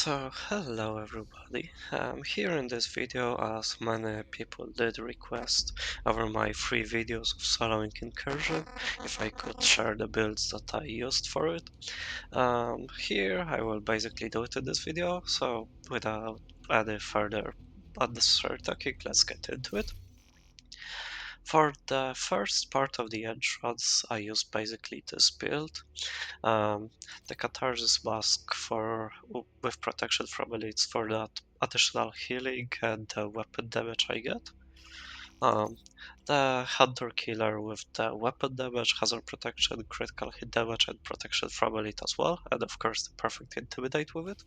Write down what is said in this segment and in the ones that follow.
So, hello everybody. Here in this video, as many people did request over my free videos of soloing incursion, if I could share the builds that I used for it. Here I will basically do it in this video, so without any further unnecessary talking, let's get into it. For the first part of the entrance, I used basically this build. Um, the Catharsis Mask with protection from elites for that additional healing and weapon damage I get. Um, the Hunter Killer with the weapon damage, hazard protection, critical hit damage, and protection from elite as well, and of course the perfect intimidate with it.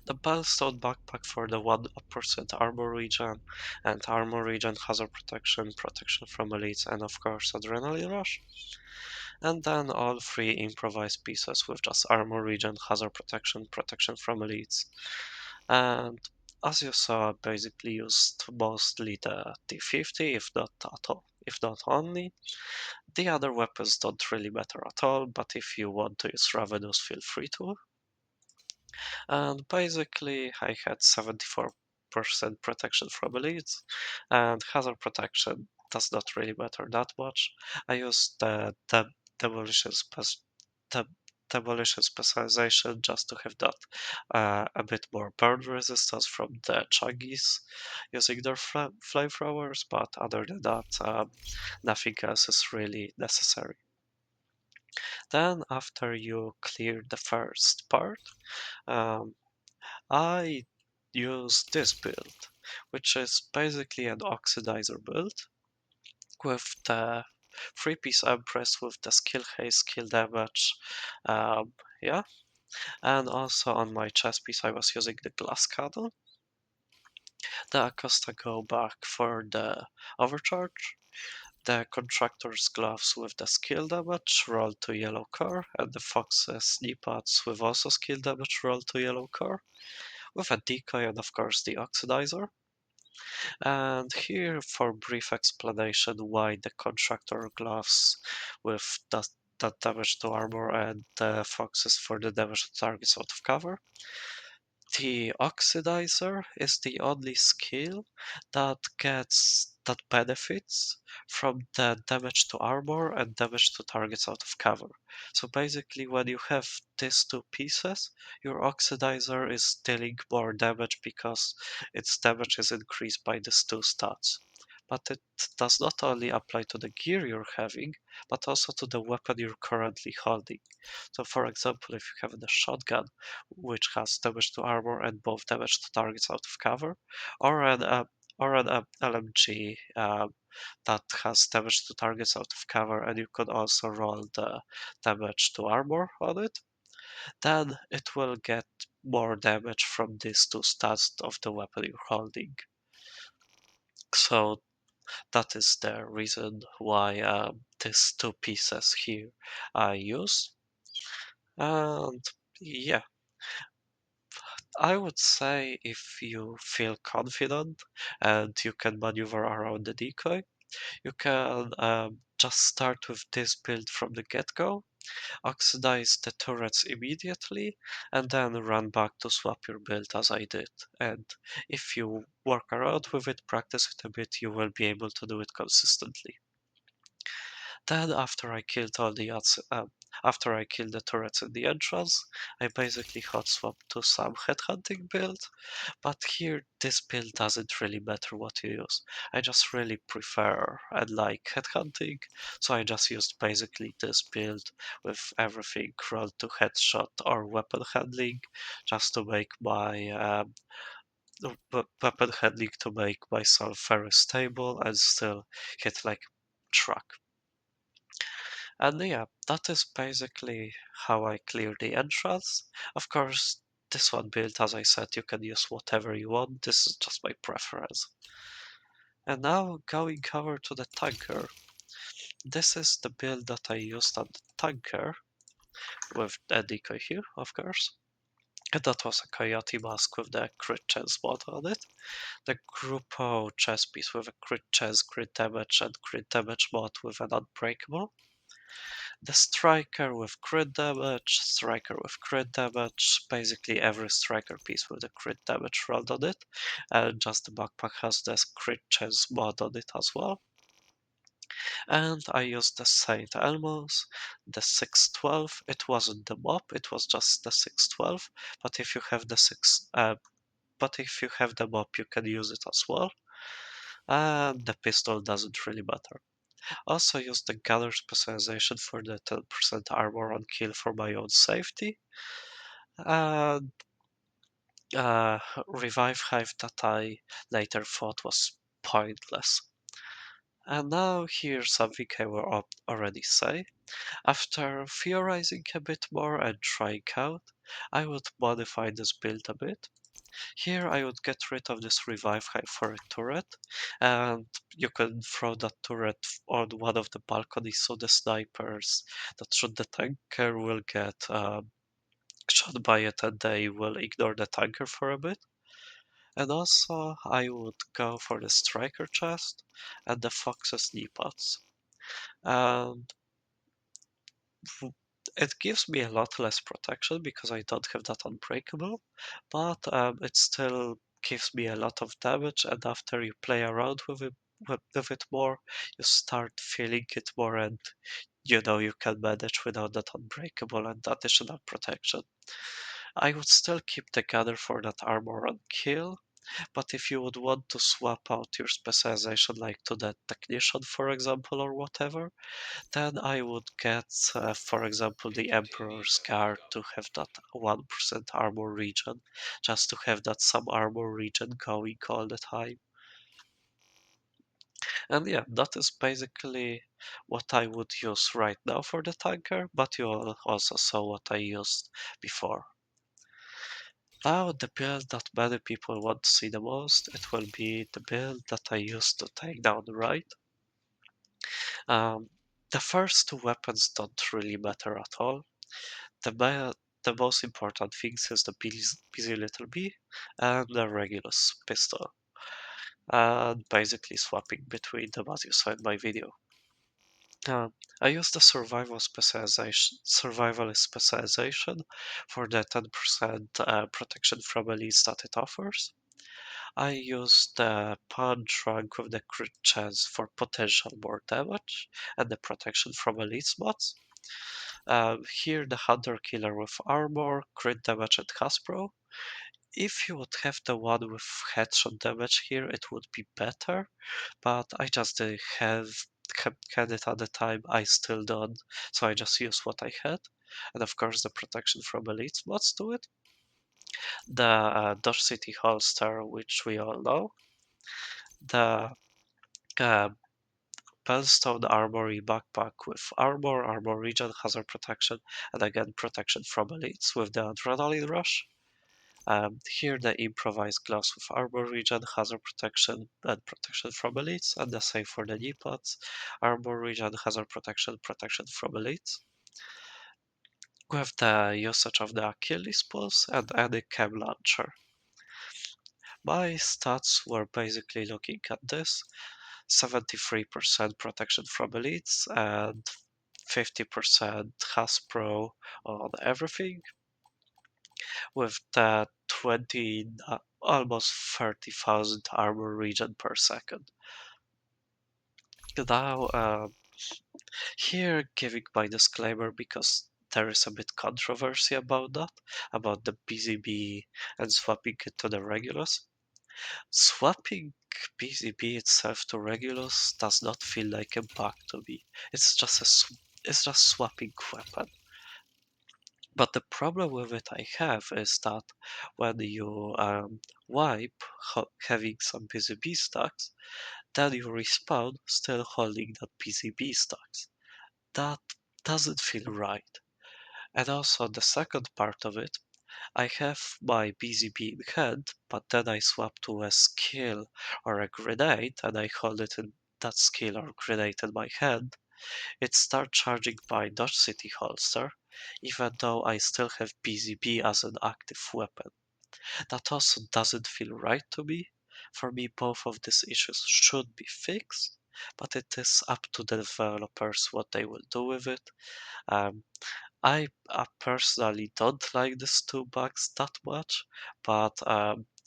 The Bellstone Backpack for the 1% armor regen, and armor regen, hazard protection, protection from elites, and of course adrenaline rush. And then all three improvised pieces with just armor regen, hazard protection, protection from elites. And as you saw, I basically used mostly the T50, if not at all, if not only. The other weapons don't really matter at all, but if you want to use Ravenous, feel free to. And basically, I had 74% protection from elites, and hazard protection does not really matter that much. I used the demolition the demolition specialization just to have that a bit more burn resistance from the chuggies using their flamethrowers, but other than that, nothing else is really necessary. Then, after you clear the first part, um, I use this build, which is basically an oxidizer build with the three-piece Empress with the skill haste, skill damage, yeah, and also on my chest piece I was using the glass cannon, the Acosta go back for the overcharge, the Contractor's gloves with the skill damage roll to yellow core, and the Fox's knee pads with also skill damage roll to yellow core, with a decoy and of course the oxidizer. And here for brief explanation why the contractor gloves with that damage to armor and the foxes for the damage to targets out of cover. The oxidizer is the only skill that benefits from the damage to armor and damage to targets out of cover. So basically when you have these two pieces, your oxidizer is dealing more damage because its damage is increased by these two stats. But it does not only apply to the gear you're having, but also to the weapon you're currently holding. So for example, if you have the shotgun, which has damage to armor and both damage to targets out of cover, or an LMG that has damage to targets out of cover, and you could also roll the damage to armor on it, then it will get more damage from these two stats of the weapon you're holding. So that is the reason why these two pieces here I use. And yeah, I would say if you feel confident and you can maneuver around the decoy, you can just start with this build from the get-go, oxidize the turrets immediately, and then run back to swap your build as I did. And if you work around with it, practice it a bit, you will be able to do it consistently. Then after I killed the turrets in the entrance, I basically hot swapped to some headhunting build. But here, this build doesn't really matter what you use. I just really prefer and like headhunting, so I just used basically this build with everything rolled to headshot or weapon handling, just to make my weapon handling to make myself very stable and still hit like truck. And yeah, that is basically how I clear the entrance. Of course, this one build, as I said, you can use whatever you want. This is just my preference. And now going over to the tanker. This is the build that I used on the tanker with the decoy here, of course. And that was a coyote mask with the crit chance mod on it. The Grupo chess piece with a crit chance, crit damage, and crit damage mod with an unbreakable. The striker with crit damage, striker with crit damage, basically every striker piece with a crit damage rolled on it, and just the backpack has this crit chance mod on it as well. And I used the Saint Elmo's, the 612. It wasn't the mob, it was just the 612. But if you have but if you have the mob, you can use it as well. And the pistol doesn't really matter. Also use the gunner specialization for the 10% armor on kill for my own safety. And uh, revive hive that I later thought was pointless. And now here's something I will already say. After theorizing a bit more and trying out, I would modify this build a bit. Here I would get rid of this revive hive for a turret, and you can throw that turret on one of the balconies so the snipers that shoot the tanker will get shot by it and they will ignore the tanker for a bit. And also I would go for the striker chest and the fox's knee pots. And it gives me a lot less protection because I don't have that unbreakable, but it still gives me a lot of damage, and after you play around with it more, you start feeling it more, and you know you can manage without that unbreakable and additional protection. I would still keep the gunner for that armor on kill, but if you would want to swap out your specialization like to the technician for example or whatever, then I would get, for example, the Emperor's Guard to have that 1% armor regen, just to have that some armor regen going all the time. And yeah, that is basically what I would use right now for the tanker, but you all also saw what I used before. Now the build that many people want to see the most, it will be the build that I used to take down Wright. Um, the first two weapons don't really matter at all. The most important things is the busy little bee and the Regulus pistol, and basically swapping between them as you saw in my video. I used the survivalist specialization for the 10% protection from elites that it offers. I used the punch rank with the crit chance for potential more damage and the protection from elite spots. Here the Hunter Killer with armor, crit damage and Hasbro. If you would have the one with headshot damage here, it would be better, but I just didn't had it at the time, I still don't, so I just used what I had. And of course the protection from elite mods to it. The Dodge City holster, which we all know. The uh, Pearlstone Armory backpack with armor regen, hazard protection, and again protection from elites with the Adrenaline Rush. Here the improvised gloves with armor regen, hazard protection, and protection from elites, and the same for the knee pads, armor regen, hazard protection, protection from elites. With the usage of the Achilles pulse and any chem launcher. My stats were basically looking at this: 73% protection from elites and 50% Hasbro on everything, with the 20, almost 30,000 armor regen per second. Now, here giving my disclaimer because there is a bit controversy about that, about the BZB and swapping it to the Regulus. Swapping BZB itself to Regulus does not feel like a bug to me. It's just swapping weapon. But the problem with it I have is that when you wipe having some BZB stacks, then you respawn still holding that BZB stacks. That doesn't feel right. And also the second part of it, I have my BZB in hand, but then I swap to a skill or a grenade and I hold it in that skill or grenade in my hand. It starts charging my Dodge City holster, even though I still have BZB as an active weapon. That also doesn't feel right to me. For me, both of these issues should be fixed. but it is up to the developers what they will do with it. Um, I personally don't like these two bugs that much, but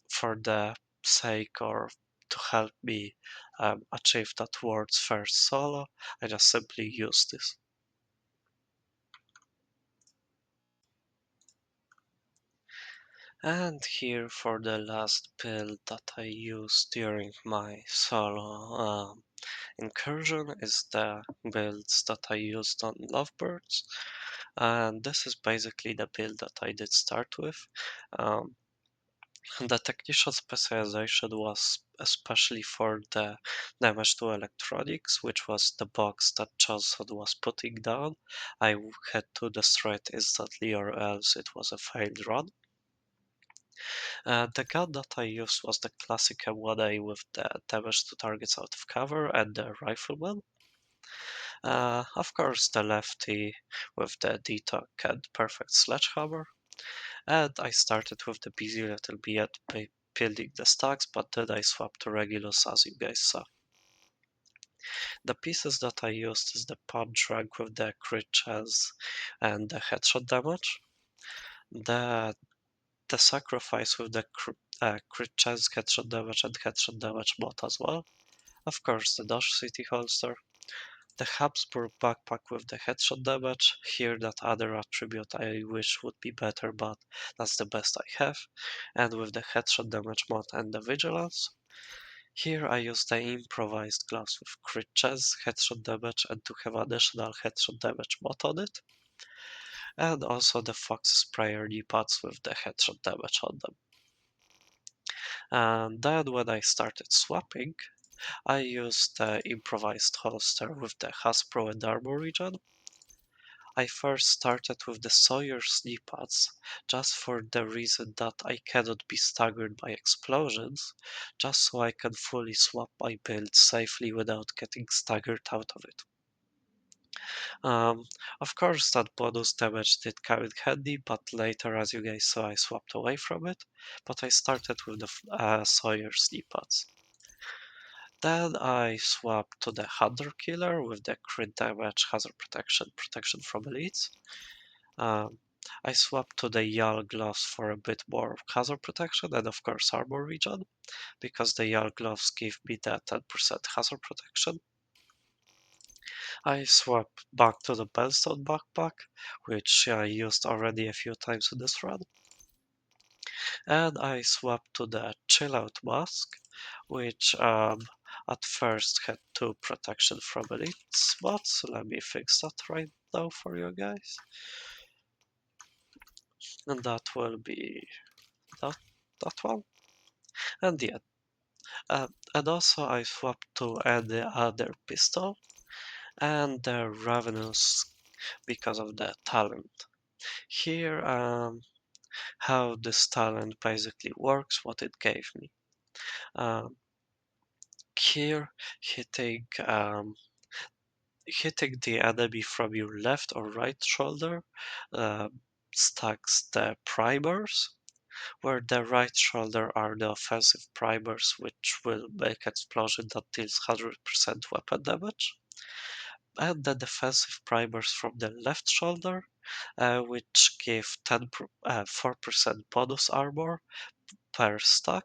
for the sake or to help me achieve that world's first solo, I just simply use this. And here for the last build that I used during my solo incursion is the builds that I used on Lovebirds. And this is basically the build that I did start with. Um, the technician specialization was especially for the damage to electronics, which was the box that Johnson was putting down. I had to destroy it instantly or else it was a failed run. The gun that I used was the classic M1A with the damage to targets out of cover and the rifleman. Of course, the lefty with the detox and perfect sledgehammer. And I started with the busy little bee at building the stacks, but then I swapped to regulars as you guys saw. The pieces that I used is the punch rank with the crit chance and the headshot damage. The the sacrifice with the crit chance, headshot damage bot as well. Of course, the Dodge City holster. The Habsburg backpack with the headshot damage. Here that other attribute I wish would be better, but that's the best I have. And with the headshot damage mod and the vigilance. Here I use the improvised gloves with crit chance, headshot damage, and to have additional headshot damage mod on it. And also the Fox Sprayer D-pads with the headshot damage on them. And then when I started swapping, I used the improvised holster with the Hasbro and Armor region. I first started with the Sawyer's knee-pads, just for the reason that I cannot be staggered by explosions, just so I can fully swap my build safely without getting staggered out of it. Um, of course, that bonus damage did come in handy, but later, as you guys saw, I swapped away from it, but I started with the Sawyer's knee-pads. Then I swapped to the Hunter Killer with the crit damage, hazard protection from elites. Um, I swapped to the Yal gloves for a bit more hazard protection and of course armor regen, because the Yal gloves give me that 10% hazard protection. I swapped back to the Bellstone backpack, which I used already a few times in this run. And I swapped to the Chill Out mask, which at first had 2 protection from elite spots. Let me fix that right now for you guys. And that will be that, that one. And yeah, and also I swapped to add the other pistol and the Ravenous because of the talent. Here, how this talent basically works, what it gave me. Um, Here, hitting the enemy from your left or right shoulder stacks the primers, where the right shoulder are the offensive primers, which will make explosion that deals 100% weapon damage, and the defensive primers from the left shoulder, which give 4% bonus armor per stack,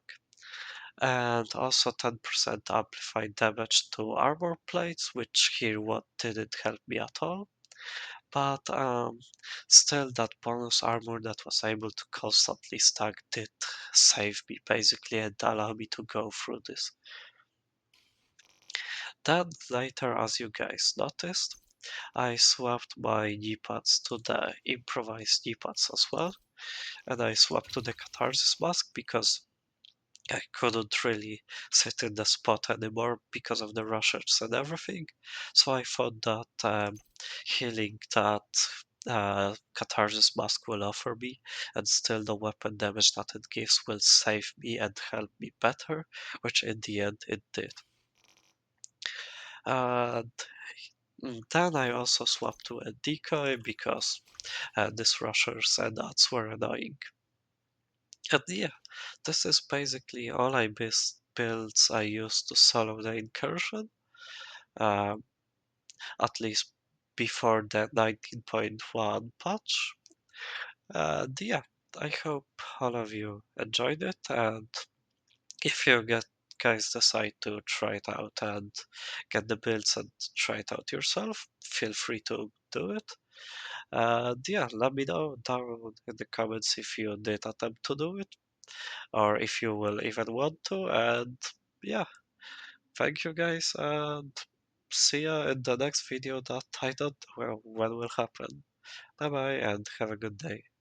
and also 10% amplified damage to armor plates, which here what didn't help me at all. But still, that bonus armor that was able to constantly stack did save me basically and allow me to go through this. Then later, as you guys noticed, I swapped my knee-pads to the improvised knee-pads as well, and I swapped to the Catharsis mask because I couldn't really sit in the spot anymore because of the rushers and everything. So I thought that healing that Catharsis mask will offer me, and still the weapon damage that it gives will save me and help me better, which in the end it did. And then I also swapped to a decoy because these rushers and dots were annoying. And yeah, this is basically all builds I used to solo the incursion. uh, at least before the 19.1 patch. Yeah, I hope all of you enjoyed it, and if you guys decide to try it out and get the builds and try it out yourself, feel free to do it. Yeah, let me know down in the comments if you did attempt to do it, or if you will even want to. And yeah, thank you guys, and see ya in the next video that I don't know when will happen. Bye bye, and have a good day.